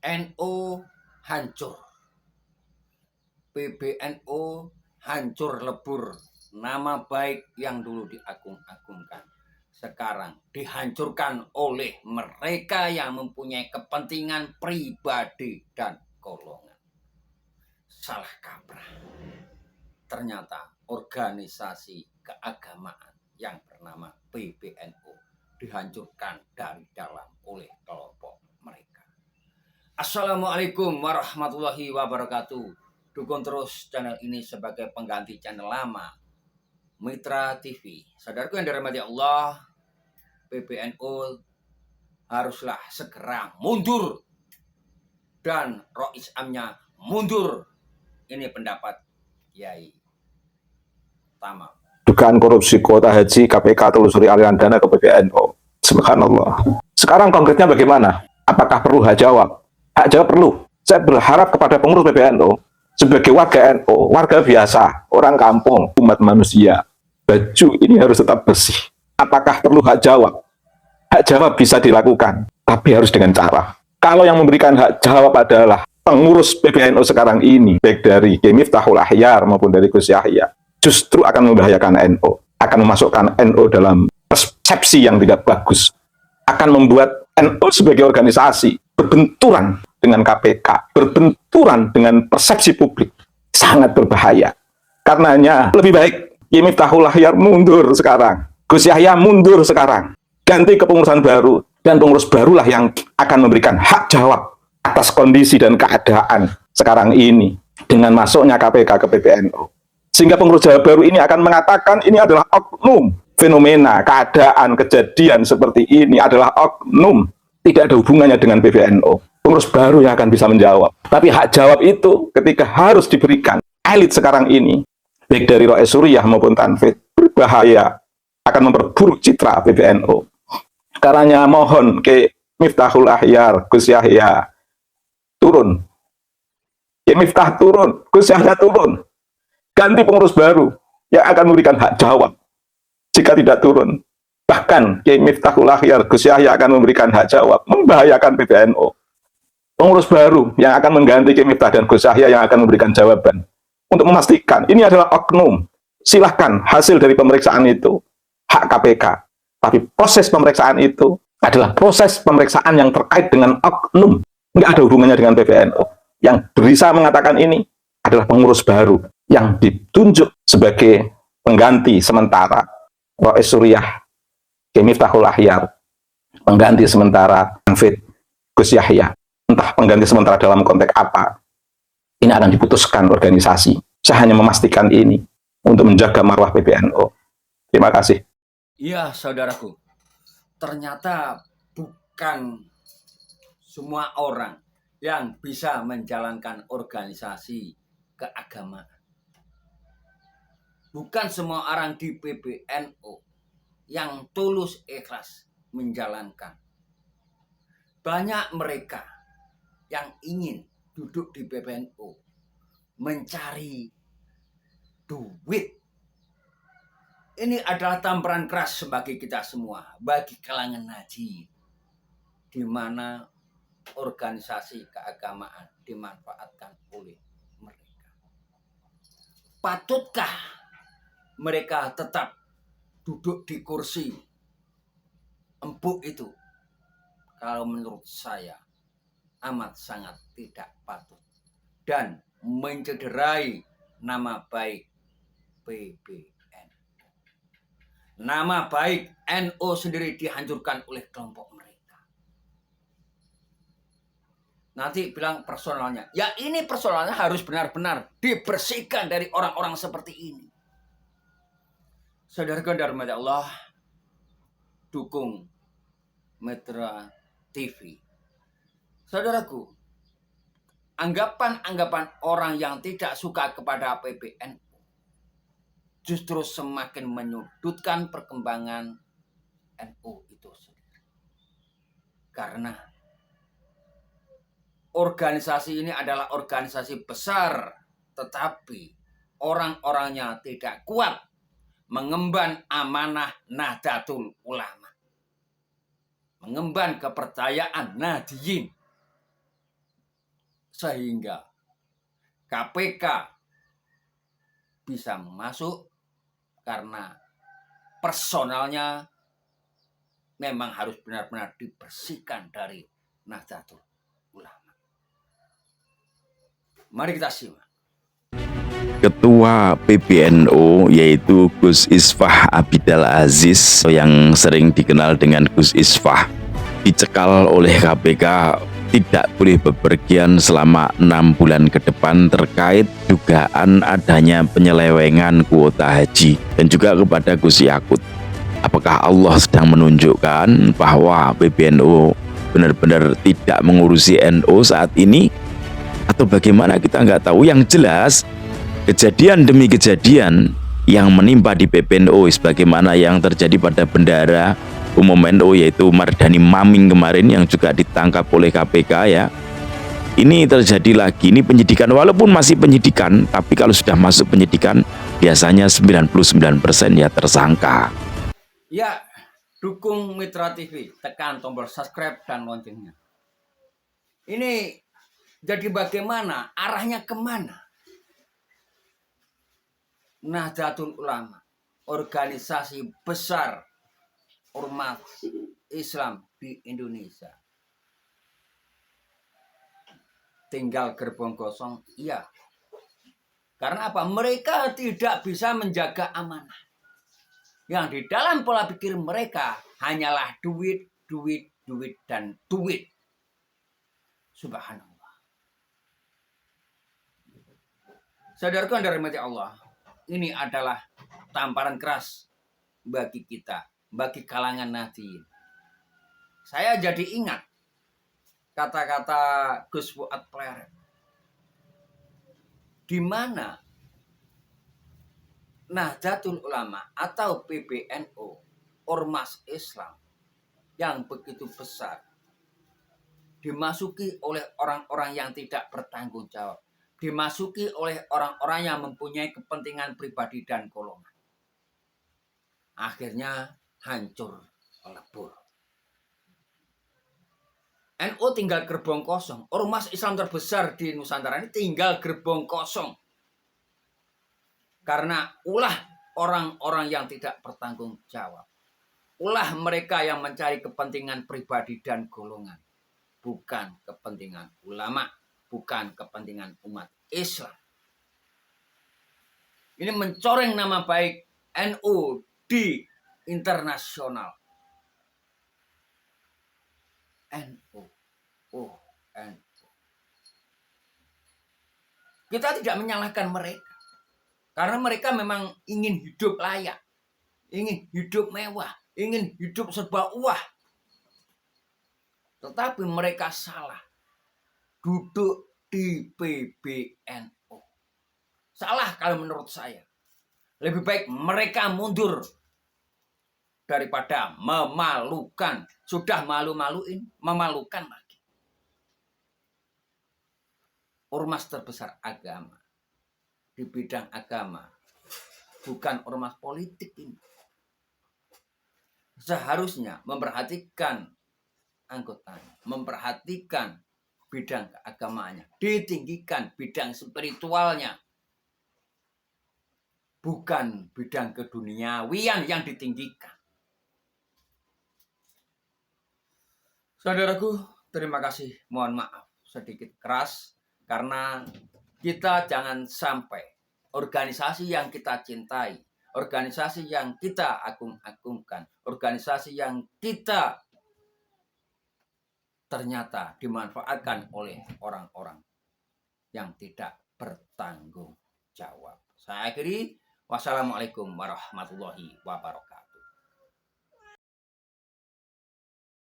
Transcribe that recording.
NU hancur, PBNU hancur lebur. Nama baik yang dulu diagung-agungkan sekarang dihancurkan oleh mereka yang mempunyai kepentingan pribadi dan golongan. Salah kaprah. Ternyata organisasi keagamaan yang bernama PBNU dihancurkan dari dalam oleh kelompok mereka. Assalamualaikum warahmatullahi wabarakatuh. Dukung terus channel ini sebagai pengganti channel lama, Mitra TV. Saudaraku yang dirahmati Allah, PBNU haruslah segera mundur dan Rois Amnya mundur. Ini pendapat Yai Tamam. Dugaan korupsi kuota haji KPK telusuri aliran dana ke PBNU. Subhanallah. Sekarang konkretnya bagaimana? Apakah perlu hak jawab? Hak jawab perlu. Saya berharap kepada pengurus PBNU sebagai warga NU, warga biasa, orang kampung, umat manusia, baju ini harus tetap bersih. Apakah perlu hak jawab? Hak jawab bisa dilakukan, tapi harus dengan cara. Kalau yang memberikan hak jawab adalah pengurus PBNU sekarang ini, baik dari Kiai Miftahul Ahyar maupun dari Gus Yahya, justru akan membahayakan NU, akan memasukkan NU dalam persepsi yang tidak bagus, akan membuat NU sebagai organisasi berbenturan dengan KPK, berbenturan dengan persepsi publik, sangat berbahaya. Karenanya lebih baik Kiai Miftahul Ahyar mundur sekarang, Gus Yahya mundur sekarang, ganti kepengurusan baru, dan pengurus barulah yang akan memberikan hak jawab atas kondisi dan keadaan sekarang ini dengan masuknya KPK ke PBNU. Sehingga pengurus Jawa Baru ini akan mengatakan ini adalah oknum, fenomena, keadaan, kejadian seperti ini adalah oknum, tidak ada hubungannya dengan PBNU. Pengurus baru yang akan bisa menjawab. Tapi hak jawab itu ketika harus diberikan elit sekarang ini, baik dari Rois Suriyah maupun Tanfid, berbahaya, akan memperburuk citra PBNU. Karenanya mohon ke Miftahul Ahyar, Gus Yahya, turun. Ke Miftah turun, Gus Yahya turun. Ganti pengurus baru yang akan memberikan hak jawab. Jika tidak turun, bahkan Kiai Miftahul Ahyar, Gus Yahya akan memberikan hak jawab, membahayakan PBNU. Pengurus baru yang akan mengganti Kiai Miftah dan Gus Yahya yang akan memberikan jawaban untuk memastikan ini adalah oknum. Silahkan hasil dari pemeriksaan itu hak KPK, tapi proses pemeriksaan itu adalah proses pemeriksaan yang terkait dengan oknum, nggak ada hubungannya dengan PBNU. Yang bisa mengatakan ini adalah pengurus baru yang ditunjuk sebagai pengganti sementara Rois Suriyah, Kiai Miftahul Ahyar, pengganti sementara Tanfid, Gus Yahya. Entah pengganti sementara dalam konteks apa, ini akan diputuskan organisasi. Saya hanya memastikan ini untuk menjaga marwah PBNU. Terima kasih. Iya, saudaraku, ternyata bukan semua orang yang bisa menjalankan organisasi keagamaan. Bukan semua orang di PBNU yang tulus ikhlas menjalankan. Banyak mereka yang ingin duduk di PBNU mencari duit. Ini adalah tamparan keras bagi kita semua, bagi kalangan haji, di mana organisasi keagamaan dimanfaatkan oleh mereka. Patutkah mereka tetap duduk di kursi empuk itu? Kalau menurut saya amat sangat tidak patut dan mencederai nama baik PBNU. Nama baik NU sendiri dihancurkan oleh kelompok mereka. Nanti bilang personalnya. Ya ini personalnya harus benar-benar dibersihkan dari orang-orang seperti ini. Saudara-saudara dirahmati Allah, dukung Mitra TV. Saudaraku, anggapan-anggapan orang yang tidak suka kepada PBNU justru semakin menyudutkan perkembangan NU itu sendiri. Karena organisasi ini adalah organisasi besar, tetapi orang-orangnya tidak kuat mengemban amanah Nahdlatul Ulama, mengemban kepercayaan Nahdiyin, sehingga KPK bisa masuk karena personalnya memang harus benar-benar dibersihkan dari Nahdlatul Ulama. Mari kita simak. Ketua PBNU yaitu Gus Isfah Abidal Aziz yang sering dikenal dengan Gus Isfah dicekal oleh KPK, tidak boleh bepergian selama 6 bulan ke depan terkait dugaan adanya penyelewengan kuota haji, dan juga kepada Gus Yakut. Apakah Allah sedang menunjukkan bahwa PBNU benar-benar tidak mengurusi NU saat ini, atau bagaimana? Kita nggak tahu. Yang jelas kejadian demi kejadian yang menimpa di PBNU, sebagaimana yang terjadi pada bendara umum NU yaitu Mardhani Maming kemarin yang juga ditangkap oleh KPK ya. Ini terjadi lagi, ini penyidikan, walaupun masih penyidikan, tapi kalau sudah masuk penyidikan biasanya 99% ya tersangka. Ya, dukung Mitra TV, tekan tombol subscribe dan loncengnya. Ini jadi bagaimana? Arahnya kemana? Nahdlatul Ulama, organisasi besar ormas Islam di Indonesia, tinggal gerbong kosong. Iya, karena apa? Mereka tidak bisa menjaga amanah. Yang di dalam pola pikir mereka hanyalah duit, duit, duit, dan duit. Subhanallah. Saudaraku yang dirahmati Allah, ini adalah tamparan keras bagi kita, bagi kalangan Nahdliyin. Saya jadi ingat kata-kata Gus Fuad Pleret, di mana Nahdlatul Ulama atau PBNU, ormas Islam yang begitu besar, dimasuki oleh orang-orang yang tidak bertanggung jawab, dimasuki oleh orang-orang yang mempunyai kepentingan pribadi dan golongan. Akhirnya hancur lebur. NU tinggal gerbong kosong. Ormas Islam terbesar di Nusantara ini tinggal gerbong kosong. Karena ulah orang-orang yang tidak bertanggung jawab. Ulah mereka yang mencari kepentingan pribadi dan golongan. Bukan kepentingan ulama, bukan kepentingan umat Islam. Ini mencoreng nama baik NU di internasional. NU. Oh, NU. Kita tidak menyalahkan mereka. Karena mereka memang ingin hidup layak. Ingin hidup mewah. Ingin hidup serba wah. Tetapi mereka salah. Duduk di PBNU. Salah kalau menurut saya. Lebih baik mereka mundur daripada memalukan. Sudah malu-maluin, memalukan lagi. Ormas terbesar agama di bidang agama, bukan ormas politik ini. Seharusnya memperhatikan anggotanya, memperhatikan bidang keagamaannya, ditinggikan bidang spiritualnya. Bukan bidang keduniawian yang ditinggikan. Saudaraku, terima kasih. Mohon maaf sedikit keras karena kita jangan sampai organisasi yang kita cintai, organisasi yang kita agung-agungkan, organisasi yang kita ternyata dimanfaatkan oleh orang-orang yang tidak bertanggung jawab. Saya akhiri. Wassalamualaikum warahmatullahi wabarakatuh.